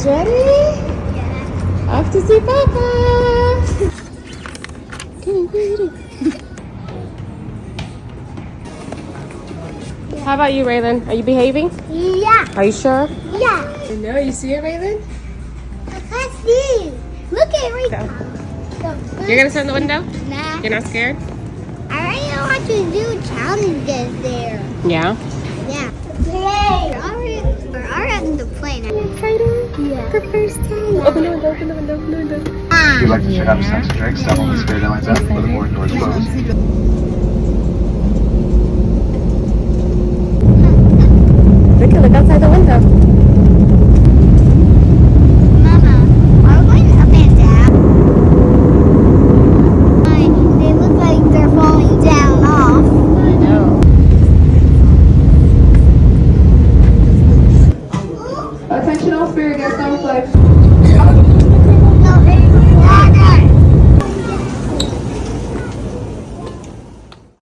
guys ready? Yeah. Off to see Papa. How about you, Raylan? Are you behaving? Yeah. Are you sure? Yeah. No, you see it, Raylan? Let's see. Look at it right now. You're gonna sit in the window? Nah. You're not scared? I already know what to do challenges there. Yeah. Yeah. Yay! We're already on the plane. Excited? Yeah. The first time. Open the window, open the window, open the window. If you'd like to check out a snacks and drinks, step on the stair down like that, but the boarding doors closed. Look outside the window. Mama, are we going up and down? They look like they're falling down off. I know. Attention all spirit guests on flight.